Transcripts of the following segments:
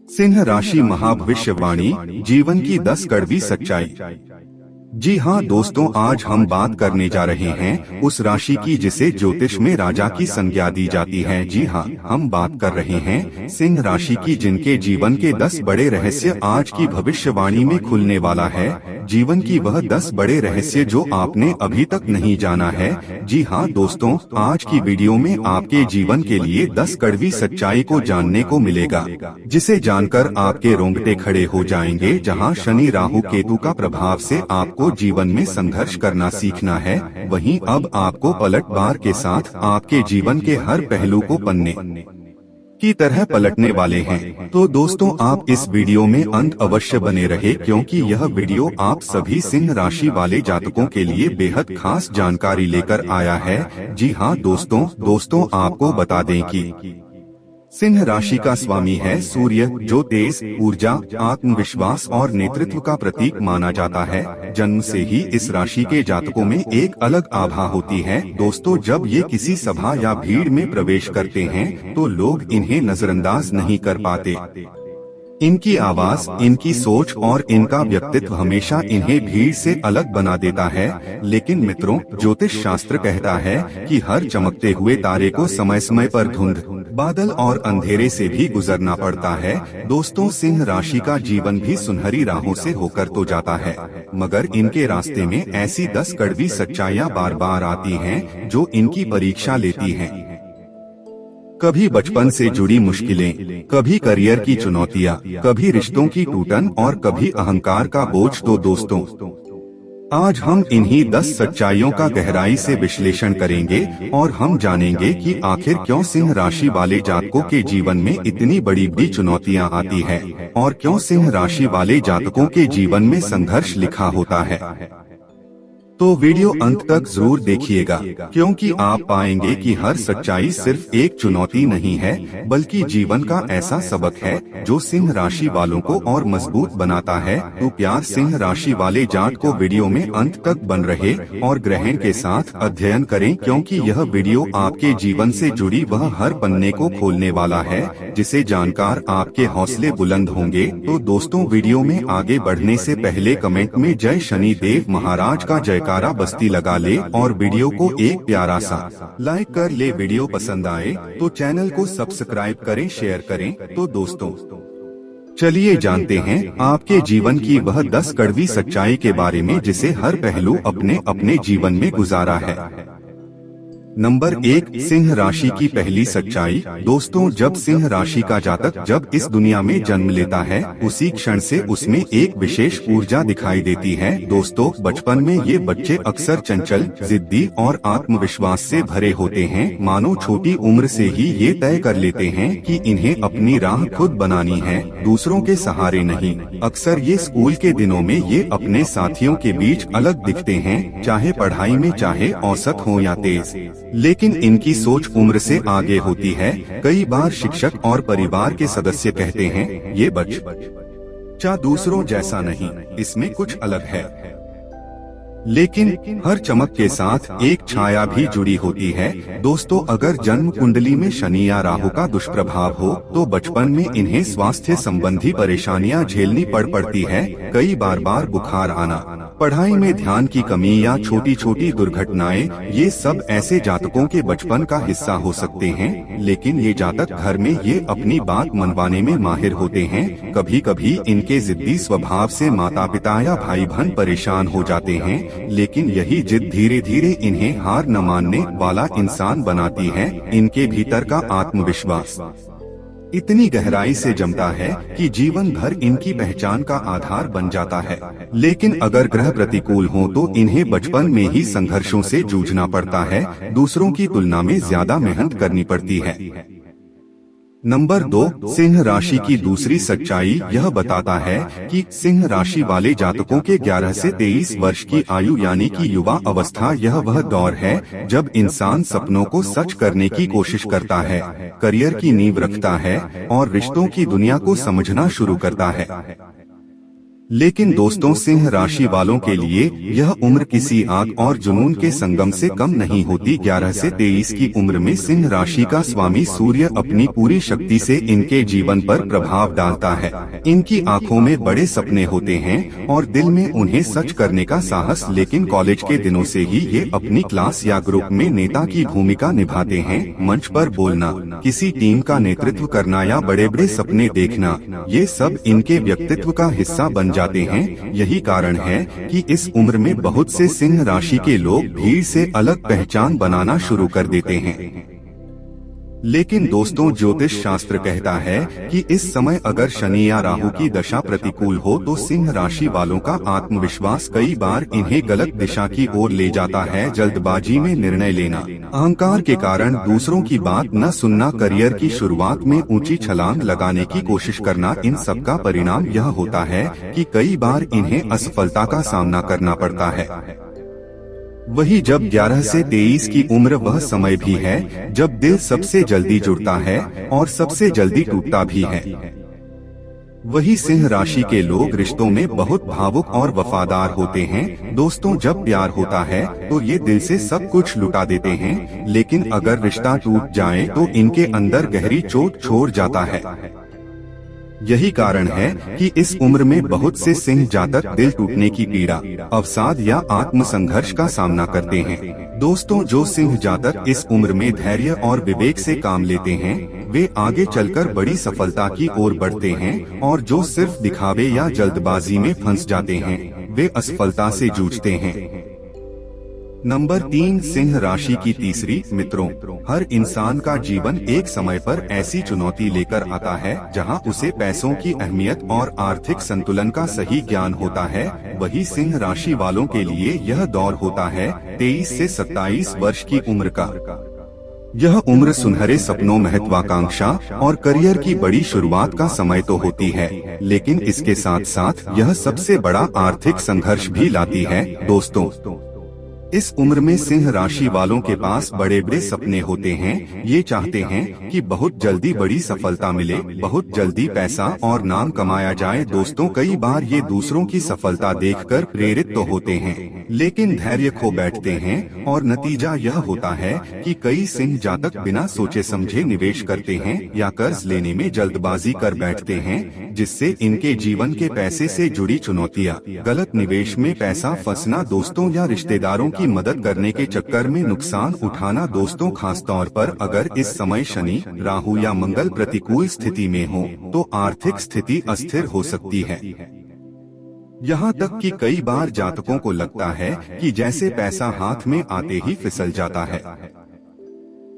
सिंह राशि महाभविष्यवाणी, जीवन की 10 कड़वी सच्चाई। जी हाँ दोस्तों, आज हम बात करने जा रहे हैं उस राशि की जिसे ज्योतिष में राजा की संज्ञा दी जाती है। जी हाँ, हम बात कर रहे हैं सिंह राशि की, जिनके जीवन के 10 बड़े रहस्य आज की भविष्यवाणी में खुलने वाला है। जीवन की वह 10 बड़े रहस्य जो आपने अभी तक नहीं जाना है। जी हाँ दोस्तों, आज की वीडियो में आपके जीवन के लिए 10 कड़वी सच्चाई को जानने को मिलेगा, जिसे जानकर आपके रोंगटे खड़े हो जाएंगे। जहाँ शनि राहु केतु का प्रभाव से आपको जीवन में संघर्ष करना सीखना है, वहीं अब आपको पलटवार के साथ आपके जीवन के हर पहलू को पन्ने की तरह पलटने वाले हैं। तो दोस्तों, आप इस वीडियो में अंत अवश्य बने रहे, क्योंकि यह वीडियो आप सभी सिंह राशि वाले जातकों के लिए बेहद खास जानकारी लेकर आया है। जी हाँ दोस्तों आपको बता दें कि सिंह राशि का स्वामी है सूर्य, जो तेज ऊर्जा, आत्मविश्वास और नेतृत्व का प्रतीक माना जाता है। जन्म से ही इस राशि के जातकों में एक अलग आभा होती है। दोस्तों, जब ये किसी सभा या भीड़ में प्रवेश करते हैं तो लोग इन्हें नजरअंदाज नहीं कर पाते। इनकी आवाज, इनकी सोच और इनका व्यक्तित्व हमेशा इन्हें भीड़ से अलग बना देता है। लेकिन मित्रों, ज्योतिष शास्त्र कहता है कि हर चमकते हुए तारे को समय समय पर धुंध, बादल और अंधेरे से भी गुजरना पड़ता है। दोस्तों, सिंह राशि का जीवन भी सुनहरी राहों से होकर तो जाता है, मगर इनके रास्ते में ऐसी 10 कड़वी सच्चाइयाँ बार बार आती हैं जो इनकी परीक्षा लेती हैं। कभी बचपन से जुड़ी मुश्किलें, कभी करियर की चुनौतियाँ, कभी रिश्तों की टूटन और कभी अहंकार का बोझ। तो दोस्तों, आज हम इन्हीं 10 सच्चाइयों का गहराई से विश्लेषण करेंगे और हम जानेंगे कि आखिर क्यों सिंह राशि वाले जातकों के जीवन में इतनी बड़ी बड़ी चुनौतियाँ आती है और क्यों सिंह राशि वाले जातकों के जीवन में संघर्ष लिखा होता है। तो वीडियो अंत तक जरूर देखिएगा, क्योंकि आप पाएंगे कि हर सच्चाई सिर्फ एक चुनौती नहीं है, बल्कि जीवन का ऐसा सबक है जो सिंह राशि वालों को और मजबूत बनाता है। तो प्यार सिंह राशि वाले जात को वीडियो में अंत तक बन रहे और ग्रहण के साथ अध्ययन करें, क्योंकि यह वीडियो आपके जीवन से जुड़ी वह हर पन्ने को खोलने वाला है, जिसे जानकर आपके हौसले बुलंद होंगे। तो दोस्तों, वीडियो में आगे बढ़ने से पहले कमेंट में जय शनि देव महाराज का जयकारा बस्ती लगा ले और वीडियो को एक प्यारा सा लाइक कर ले। वीडियो पसंद आए तो चैनल को सब्सक्राइब करें, शेयर करें। तो दोस्तों, चलिए जानते हैं आपके जीवन की वह 10 कड़वी सच्चाई के बारे में, जिसे हर पहलू अपने अपने जीवन में गुजारा है। नंबर 1, सिंह राशि की पहली सच्चाई। दोस्तों, जब सिंह राशि का जातक जब इस दुनिया में जन्म लेता है, उसी क्षण से उसमें एक विशेष ऊर्जा दिखाई देती है। दोस्तों, बचपन में ये बच्चे अक्सर चंचल, जिद्दी और आत्मविश्वास से भरे होते हैं। मानो छोटी उम्र से ही ये तय कर लेते हैं कि इन्हें अपनी राह खुद बनानी है, दूसरों के सहारे नहीं। अक्सर ये स्कूल के दिनों में ये अपने साथियों के बीच अलग दिखते हैं, चाहे पढ़ाई में, चाहे औसत हो या तेज। लेकिन इनकी सोच उम्र से आगे होती है। कई बार शिक्षक और परिवार के सदस्य कहते हैं, ये बच्चा दूसरों जैसा नहीं, इसमें कुछ अलग है। लेकिन हर चमक के साथ एक छाया भी जुड़ी होती है। दोस्तों, अगर जन्म कुंडली में शनि या राहु का दुष्प्रभाव हो तो बचपन में इन्हें स्वास्थ्य संबंधी परेशानियां झेलनी पड़ती है। कई बार बुखार आना, पढ़ाई में ध्यान की कमी या छोटी छोटी दुर्घटनाएं, ये सब ऐसे जातकों के बचपन का हिस्सा हो सकते हैं। लेकिन ये जातक घर में ये अपनी बात मनवाने में माहिर होते हैं। कभी कभी इनके जिद्दी स्वभाव से माता पिता या भाई बहन परेशान हो जाते हैं, लेकिन यही जिद धीरे धीरे इन्हें हार न मानने वाला इंसान बनाती है। इनके भीतर का आत्मविश्वास इतनी गहराई से जमता है कि जीवन भर इनकी पहचान का आधार बन जाता है। लेकिन अगर ग्रह प्रतिकूल हो तो इन्हें बचपन में ही संघर्षों से जूझना पड़ता है, दूसरों की तुलना में ज्यादा मेहनत करनी पड़ती है। नंबर 2, सिंह राशि की दूसरी सच्चाई। यह बताता है कि सिंह राशि वाले जातकों के 11 से 23 वर्ष की आयु यानी कि युवा अवस्था, यह वह दौर है जब इंसान सपनों को सच करने की कोशिश करता है, करियर की नींव रखता है और रिश्तों की दुनिया को समझना शुरू करता है। लेकिन दोस्तों, सिंह राशि वालों के लिए यह उम्र किसी आग और जुनून के संगम से कम नहीं होती। 11 से 23 की उम्र में सिंह राशि का स्वामी सूर्य अपनी पूरी शक्ति से इनके जीवन पर प्रभाव डालता है। इनकी आंखों में बड़े सपने होते हैं और दिल में उन्हें सच करने का साहस। लेकिन कॉलेज के दिनों से ही ये अपनी क्लास या ग्रुप में नेता की भूमिका निभाते हैं। मंच पर बोलना, किसी टीम का नेतृत्व करना या बड़े बड़े सपने देखना, ये सब इनके व्यक्तित्व का हिस्सा बन जाते हैं। यही कारण है कि इस उम्र में बहुत से सिंह राशि के लोग भीड़ से अलग पहचान बनाना शुरू कर देते हैं। लेकिन दोस्तों, ज्योतिष शास्त्र कहता है कि इस समय अगर शनि या राहु की दशा प्रतिकूल हो तो सिंह राशि वालों का आत्मविश्वास कई बार इन्हें गलत दिशा की ओर ले जाता है। जल्दबाजी में निर्णय लेना, अहंकार के कारण दूसरों की बात न सुनना, करियर की शुरुआत में ऊंची छलांग लगाने की कोशिश करना, इन सब का परिणाम यह होता है कि कई बार इन्हें असफलता का सामना करना पड़ता है। वही जब 11 से 23 की उम्र वह समय भी है जब दिल सबसे जल्दी जुड़ता है और सबसे जल्दी टूटता भी है। वही सिंह राशि के लोग रिश्तों में बहुत भावुक और वफादार होते हैं। दोस्तों, जब प्यार होता है तो ये दिल से सब कुछ लुटा देते हैं, लेकिन अगर रिश्ता टूट जाए तो इनके अंदर गहरी चोट छोड़ जाता है। यही कारण है कि इस उम्र में बहुत से सिंह जातक दिल टूटने की पीड़ा, अवसाद या आत्म संघर्ष का सामना करते हैं। दोस्तों, जो सिंह जातक इस उम्र में धैर्य और विवेक से काम लेते हैं, वे आगे चलकर बड़ी सफलता की ओर बढ़ते हैं, और जो सिर्फ दिखावे या जल्दबाजी में फंस जाते हैं, वे असफलता से जूझते हैं। नंबर 3, सिंह राशि की तीसरी। मित्रों, हर इंसान का जीवन एक समय पर ऐसी चुनौती लेकर आता है जहां उसे पैसों की अहमियत और आर्थिक संतुलन का सही ज्ञान होता है। वही सिंह राशि वालों के लिए यह दौर होता है 23 से 27 वर्ष की उम्र का। यह उम्र सुनहरे सपनों, महत्वाकांक्षा और करियर की बड़ी शुरुआत का समय तो होती है, लेकिन इसके साथ साथ यह सबसे बड़ा आर्थिक संघर्ष भी लाती है। दोस्तों, इस उम्र में सिंह राशि वालों के पास बड़े बड़े सपने होते हैं। ये चाहते हैं कि बहुत जल्दी बड़ी सफलता मिले, बहुत जल्दी पैसा और नाम कमाया जाए। दोस्तों, कई बार ये दूसरों की सफलता देखकर प्रेरित तो होते हैं, लेकिन धैर्य खो बैठते हैं, और नतीजा यह होता है कि कई सिंह जातक बिना सोचे समझे निवेश करते हैं या कर्ज लेने में जल्दबाजी कर बैठते हैं, जिससे इनके जीवन के पैसे से जुड़ी चुनौतियां, गलत निवेश में पैसा फंसना, दोस्तों या रिश्तेदारों की मदद करने के चक्कर में नुकसान उठाना। दोस्तों, खास तौर पर अगर इस समय शनि, राहु या मंगल प्रतिकूल स्थिति में हो तो आर्थिक स्थिति अस्थिर हो सकती है। यहाँ तक कि कई बार जातकों को लगता है कि जैसे पैसा हाथ में आते ही फिसल जाता है।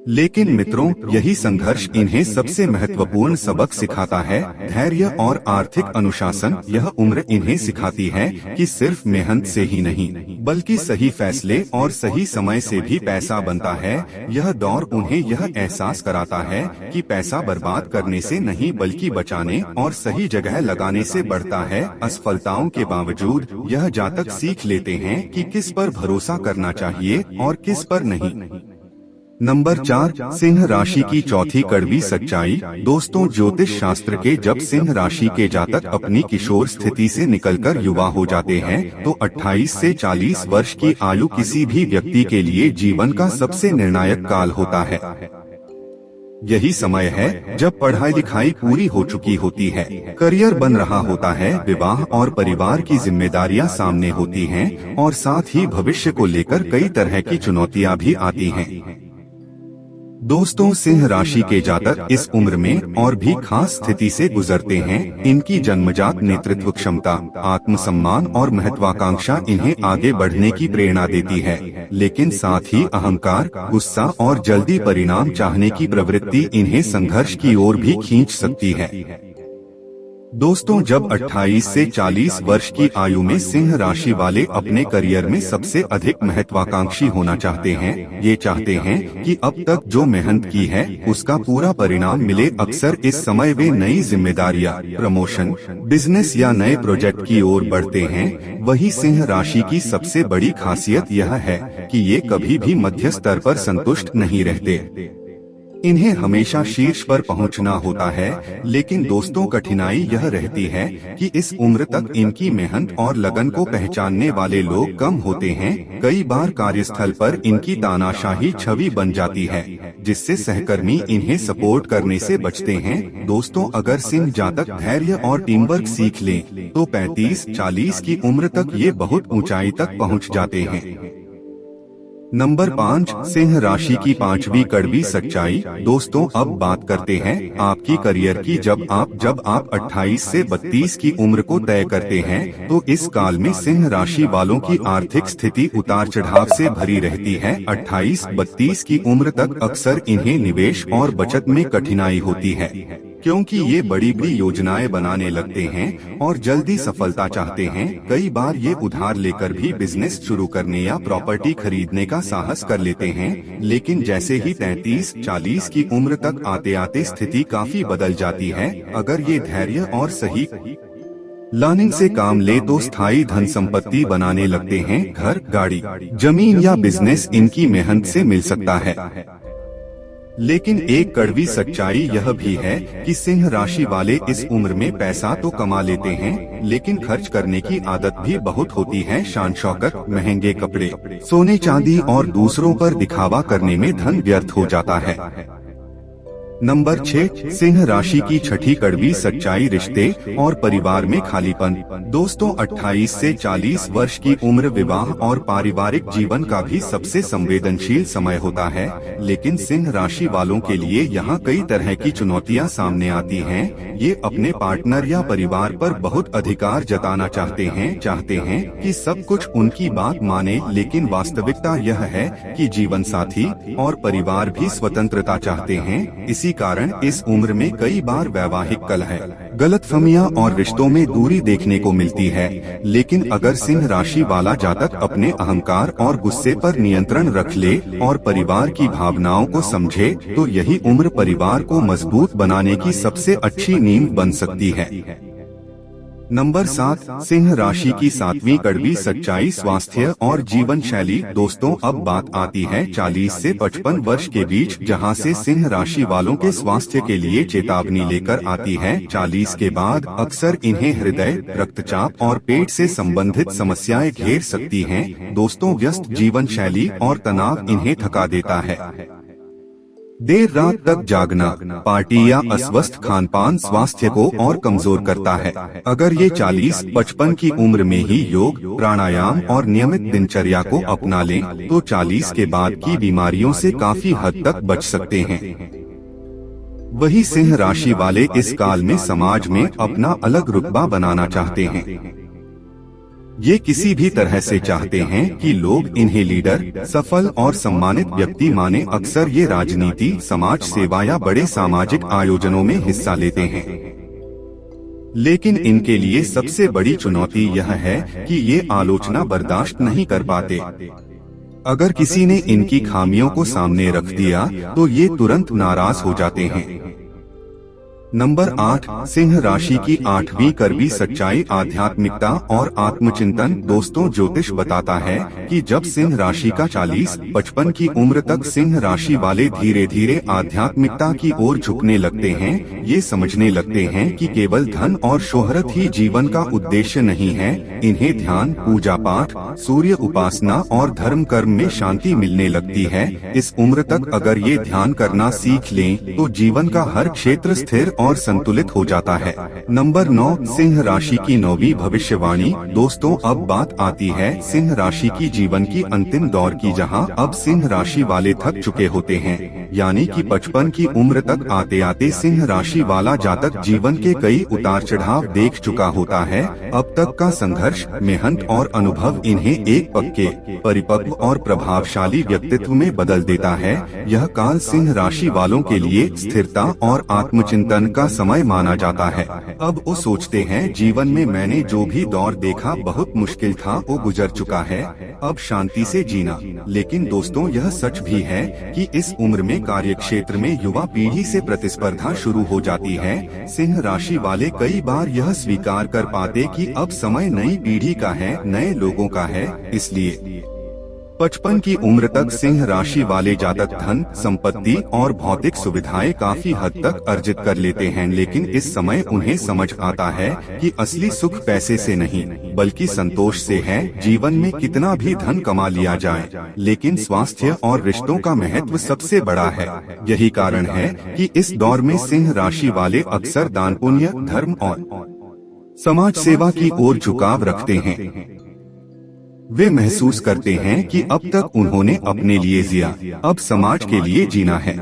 लेकिन मित्रों, यही संघर्ष इन्हें सबसे महत्वपूर्ण सबक सिखाता है, धैर्य और आर्थिक अनुशासन। यह उम्र इन्हें सिखाती है कि सिर्फ मेहनत से ही नहीं, बल्कि सही फैसले और सही समय से भी पैसा बनता है। यह दौर उन्हें यह एहसास कराता है कि पैसा बर्बाद करने से नहीं, बल्कि बचाने और सही जगह लगाने से बढ़ता है। असफलताओं के बावजूद यह जातक सीख लेते हैं कि किस पर भरोसा करना चाहिए और किस पर नहीं। नंबर 4, सिंह राशि की चौथी कड़वी सच्चाई। दोस्तों, ज्योतिष शास्त्र के जब सिंह राशि के जातक अपनी किशोर स्थिति से निकलकर युवा हो जाते हैं तो 28 से 40 वर्ष की आयु किसी भी व्यक्ति के लिए जीवन का सबसे निर्णायक काल होता है। यही समय है जब पढ़ाई लिखाई पूरी हो चुकी होती है, करियर बन रहा होता है, विवाह और परिवार की जिम्मेदारियां सामने होती हैं, और साथ ही भविष्य को लेकर कई तरह की चुनौतियां भी आती हैं। दोस्तों, सिंह राशि के जातक इस उम्र में और भी खास स्थिति से गुजरते हैं। इनकी जन्मजात नेतृत्व क्षमता, आत्मसम्मान और महत्वाकांक्षा इन्हें आगे बढ़ने की प्रेरणा देती है, लेकिन साथ ही अहंकार, गुस्सा और जल्दी परिणाम चाहने की प्रवृत्ति इन्हें संघर्ष की ओर भी खींच सकती है। दोस्तों, जब 28 से 40 वर्ष की आयु में सिंह राशि वाले अपने करियर में सबसे अधिक महत्वाकांक्षी होना चाहते हैं, ये चाहते हैं कि अब तक जो मेहनत की है उसका पूरा परिणाम मिले। अक्सर इस समय वे नई जिम्मेदारियां, प्रमोशन, बिजनेस या नए प्रोजेक्ट की ओर बढ़ते हैं। वही सिंह राशि की सबसे बड़ी खासियत यह है कि ये कभी भी मध्य स्तर पर संतुष्ट नहीं रहते। इन्हें हमेशा शीर्ष पर पहुंचना होता है, लेकिन दोस्तों कठिनाई यह रहती है कि इस उम्र तक इनकी मेहनत और लगन को पहचानने वाले लोग कम होते हैं। कई बार कार्यस्थल पर इनकी तानाशाही छवि बन जाती है, जिससे सहकर्मी इन्हें सपोर्ट करने से बचते हैं। दोस्तों, अगर सिंह जातक धैर्य और टीम वर्क सीख लें, तो 35-40 की उम्र तक ये बहुत ऊंचाई तक पहुंच जाते हैं। नंबर 5, सिंह राशि की पांचवी कड़वी सच्चाई। दोस्तों, अब बात करते हैं आपकी करियर की। जब आप 28 से 32 की उम्र को तय करते हैं, तो इस काल में सिंह राशि वालों की आर्थिक स्थिति उतार चढ़ाव से भरी रहती है। 28-32 की उम्र तक अक्सर इन्हें निवेश और बचत में कठिनाई होती है, क्योंकि ये बड़ी बड़ी योजनाएं बनाने लगते हैं और जल्दी सफलता चाहते हैं। कई बार ये उधार लेकर भी बिजनेस शुरू करने या प्रॉपर्टी खरीदने का साहस कर लेते हैं, लेकिन जैसे ही 33-40 की उम्र तक आते आते स्थिति काफी बदल जाती है। अगर ये धैर्य और सही प्लानिंग से काम ले तो स्थायी धन संपत्ति बनाने लगते हैं। घर, गाड़ी, जमीन या बिजनेस इनकी मेहनत से मिल सकता है। लेकिन एक कड़वी सच्चाई यह भी है कि सिंह राशि वाले इस उम्र में पैसा तो कमा लेते हैं, लेकिन खर्च करने की आदत भी बहुत होती है। शान शौकत, महंगे कपड़े, सोने चांदी और दूसरों पर दिखावा करने में धन व्यर्थ हो जाता है। नंबर 6, सिंह राशि की छठी कड़वी सच्चाई, रिश्ते और परिवार में खालीपन। दोस्तों, 28 से 40 वर्ष की उम्र विवाह और पारिवारिक जीवन का भी सबसे संवेदनशील समय होता है, लेकिन सिंह राशि वालों के लिए यहाँ कई तरह की चुनौतियाँ सामने आती हैं। ये अपने पार्टनर या परिवार पर बहुत अधिकार जताना चाहते हैं कि सब कुछ उनकी बात माने, लेकिन वास्तविकता यह है कि जीवन साथी और परिवार भी स्वतंत्रता चाहते हैं। इसी कारण इस उम्र में कई बार वैवाहिक कलह, गलतफहमियां और रिश्तों में दूरी देखने को मिलती है। लेकिन अगर सिंह राशि वाला जातक अपने अहंकार और गुस्से पर नियंत्रण रख ले और परिवार की भावनाओं को समझे, तो यही उम्र परिवार को मजबूत बनाने की सबसे अच्छी नींव बन सकती है। नंबर 7, सिंह राशि की सातवीं कड़वी सच्चाई, स्वास्थ्य और जीवन शैली। दोस्तों, अब बात आती है 40 से 55 वर्ष के बीच, जहां से सिंह राशि वालों के स्वास्थ्य के लिए चेतावनी लेकर आती है। 40 के बाद अक्सर इन्हें हृदय, रक्तचाप और पेट से संबंधित समस्याएं घेर सकती हैं। दोस्तों, व्यस्त जीवन शैली और तनाव इन्हें थका देता है। देर रात तक जागना, पार्टी या अस्वस्थ खानपान स्वास्थ्य को और कमजोर करता है। अगर ये 40-55 की उम्र में ही योग, प्राणायाम और नियमित दिनचर्या को अपना लें, तो 40 के बाद की बीमारियों से काफी हद तक बच सकते हैं। वही सिंह राशि वाले इस काल में समाज में अपना अलग रुतबा बनाना चाहते हैं। ये किसी भी तरह से चाहते हैं कि लोग इन्हें लीडर, सफल और सम्मानित व्यक्ति माने। अक्सर ये राजनीति, समाज सेवा या बड़े सामाजिक आयोजनों में हिस्सा लेते हैं, लेकिन इनके लिए सबसे बड़ी चुनौती यह है कि ये आलोचना बर्दाश्त नहीं कर पाते। अगर किसी ने इनकी खामियों को सामने रख दिया, तो ये तुरंत नाराज हो जाते हैं। नंबर 8, सिंह राशि की आठवीं कड़वी सच्चाई, आध्यात्मिकता और आत्मचिंतन। दोस्तों, ज्योतिष बताता है कि जब सिंह राशि का 40-55 की उम्र तक सिंह राशि वाले धीरे धीरे आध्यात्मिकता की ओर झुकने लगते हैं। ये समझने लगते हैं कि केवल धन और शोहरत ही जीवन का उद्देश्य नहीं है। इन्हें ध्यान, पूजा पाठ, सूर्य उपासना और धर्म कर्म में शांति मिलने लगती है। इस उम्र तक अगर ये ध्यान करना सीख लें, तो जीवन का हर क्षेत्र स्थिर और संतुलित हो जाता है। नंबर 9, सिंह राशि की 9वीं भविष्यवाणी। दोस्तों, अब बात आती है सिंह राशि की जीवन की अंतिम दौर की, जहां अब सिंह राशि वाले थक चुके होते हैं। यानी कि 55 की उम्र तक आते आते सिंह राशि वाला जातक जीवन के कई उतार चढ़ाव देख चुका होता है। अब तक का संघर्ष, मेहनत और अनुभव इन्हें एक पक्के, परिपक्व और प्रभावशाली व्यक्तित्व में बदल देता है। यह काल सिंह राशि वालों के लिए स्थिरता और आत्मचिंतन का समय माना जाता है। अब वो सोचते हैं, जीवन में मैंने जो भी दौर देखा बहुत मुश्किल था, वो गुजर चुका है, अब शांति से जीना। लेकिन दोस्तों, यह सच भी है कि इस उम्र में कार्यक्षेत्र में युवा पीढ़ी से प्रतिस्पर्धा शुरू हो जाती है। सिंह राशि वाले कई बार यह स्वीकार कर पाते कि अब समय नई पीढ़ी का है, नए लोगों का है। इसलिए 55 की उम्र तक सिंह राशि वाले जातक धन, संपत्ति और भौतिक सुविधाएं काफी हद तक अर्जित कर लेते हैं, लेकिन इस समय उन्हें समझ आता है कि असली सुख पैसे से नहीं बल्कि संतोष से है। जीवन में कितना भी धन कमा लिया जाए, लेकिन स्वास्थ्य और रिश्तों का महत्व सबसे बड़ा है। यही कारण है कि इस दौर में सिंह राशि वाले अक्सर दान पुण्य, धर्म और समाज सेवा की ओर झुकाव रखते हैं। वे महसूस करते हैं कि अब तक उन्होंने अपने लिए जिया, अब समाज के लिए जीना है।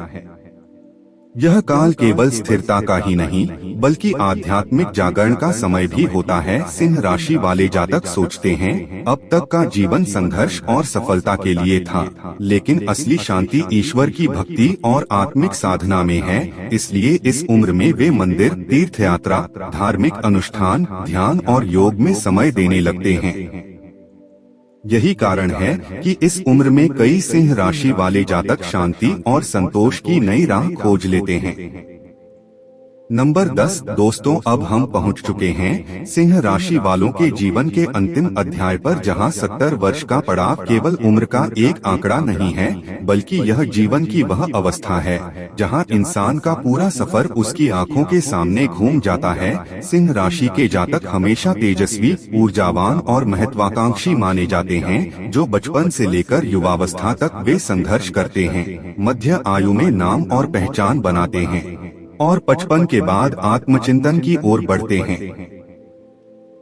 यह काल केवल स्थिरता का ही नहीं बल्कि आध्यात्मिक जागरण का समय भी होता है। सिंह राशि वाले जातक सोचते हैं, अब तक का जीवन संघर्ष और सफलता के लिए था, लेकिन असली शांति ईश्वर की भक्ति और आत्मिक साधना में है। इसलिए इस उम्र में वे मंदिर, तीर्थ यात्रा, धार्मिक अनुष्ठान, ध्यान और योग में समय देने लगते हैं। यही कारण है कि इस उम्र में कई सिंह राशि वाले जातक शांति और संतोष की नई राह खोज लेते हैं। नंबर 10 दोस्तों, अब हम पहुंच चुके हैं सिंह राशि वालों के जीवन के अंतिम अध्याय पर, जहां 70 वर्ष का पड़ाव केवल उम्र का एक आंकड़ा नहीं है बल्कि यह जीवन की वह अवस्था है जहां इंसान का पूरा सफर उसकी आंखों के सामने घूम जाता है। सिंह राशि के जातक हमेशा तेजस्वी, ऊर्जावान और महत्वाकांक्षी माने जाते हैं। जो बचपन से लेकर युवावस्था तक वे संघर्ष करते हैं, मध्य आयु में नाम और पहचान बनाते हैं और 55 के बाद आत्मचिंतन की ओर बढ़ते हैं।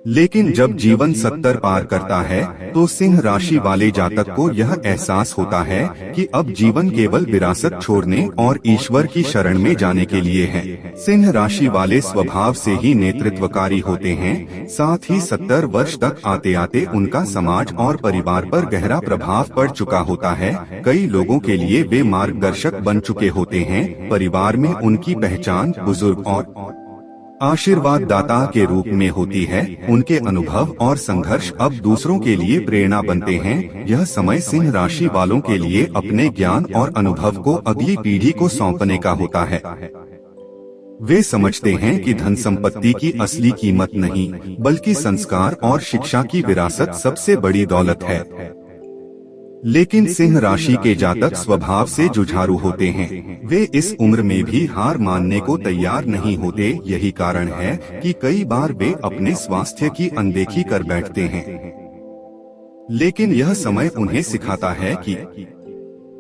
लेकिन जब जीवन 70 पार करता है तो सिंह राशि वाले जातक को यह एहसास होता है कि अब जीवन केवल विरासत छोड़ने और ईश्वर की शरण में जाने के लिए है। सिंह राशि वाले स्वभाव से ही नेतृत्वकारी होते हैं, साथ ही 70 वर्ष तक आते आते उनका समाज और परिवार पर गहरा प्रभाव पड़ चुका होता है। कई लोगों के लिए वे मार्गदर्शक बन चुके होते हैं। परिवार में उनकी पहचान बुजुर्ग और आशीर्वाद दाता के रूप में होती है। उनके अनुभव और संघर्ष अब दूसरों के लिए प्रेरणा बनते हैं। यह समय सिंह राशि वालों के लिए अपने ज्ञान और अनुभव को अगली पीढ़ी को सौंपने का होता है। वे समझते हैं कि धन संपत्ति की असली कीमत नहीं बल्कि संस्कार और शिक्षा की विरासत सबसे बड़ी दौलत है। लेकिन सिंह राशि के जातक स्वभाव से जुझारू होते हैं। वे इस उम्र में भी हार मानने को तैयार नहीं होते। यही कारण है कि कई बार वे अपने स्वास्थ्य की अनदेखी कर बैठते हैं। लेकिन यह समय उन्हें सिखाता है कि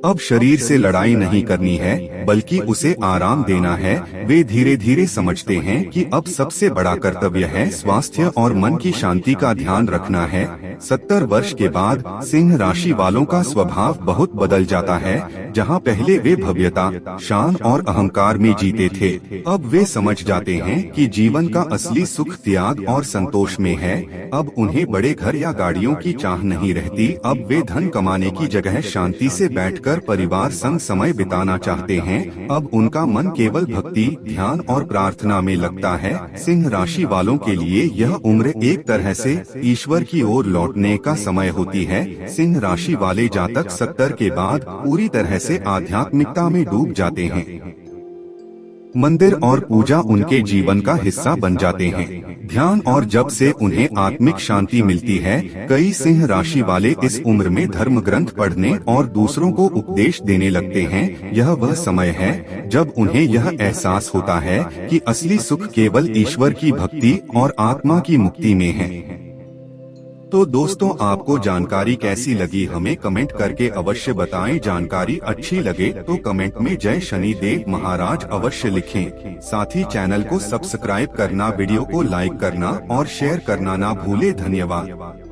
अब शरीर से लड़ाई नहीं करनी है बल्कि उसे आराम देना है। वे धीरे धीरे समझते हैं कि अब सबसे बड़ा कर्तव्य है स्वास्थ्य और मन की शांति का ध्यान रखना है। 70 वर्ष के बाद सिंह राशि वालों का स्वभाव बहुत बदल जाता है। जहां पहले वे भव्यता, शान और अहंकार में जीते थे, अब वे समझ जाते हैं कि जीवन का असली सुख त्याग और संतोष में है। अब उन्हें बड़े घर या गाड़ियों की चाह नहीं रहती। अब वे धन कमाने की जगह शांति से बैठकर परिवार संग समय बिताना चाहते हैं। अब उनका मन केवल भक्ति, ध्यान और प्रार्थना में लगता है। सिंह राशि वालों के लिए यह उम्र एक तरह से ईश्वर की ओर लौटने का समय होती है। सिंह राशि वाले जातक 70 के बाद पूरी तरह से आध्यात्मिकता में डूब जाते हैं। मंदिर और पूजा उनके जीवन का हिस्सा बन जाते हैं। ध्यान और जप से उन्हें आत्मिक शांति मिलती है। कई सिंह राशि वाले इस उम्र में धर्म ग्रंथ पढ़ने और दूसरों को उपदेश देने लगते हैं। यह वह समय है जब उन्हें यह एहसास होता है कि असली सुख केवल ईश्वर की भक्ति और आत्मा की मुक्ति में है। तो दोस्तों, आपको जानकारी कैसी लगी हमें कमेंट करके अवश्य बताएं। जानकारी अच्छी लगे तो कमेंट में जय शनिदेव महाराज अवश्य लिखें। साथ ही चैनल को सब्सक्राइब करना, वीडियो को लाइक करना और शेयर करना ना भूले। धन्यवाद।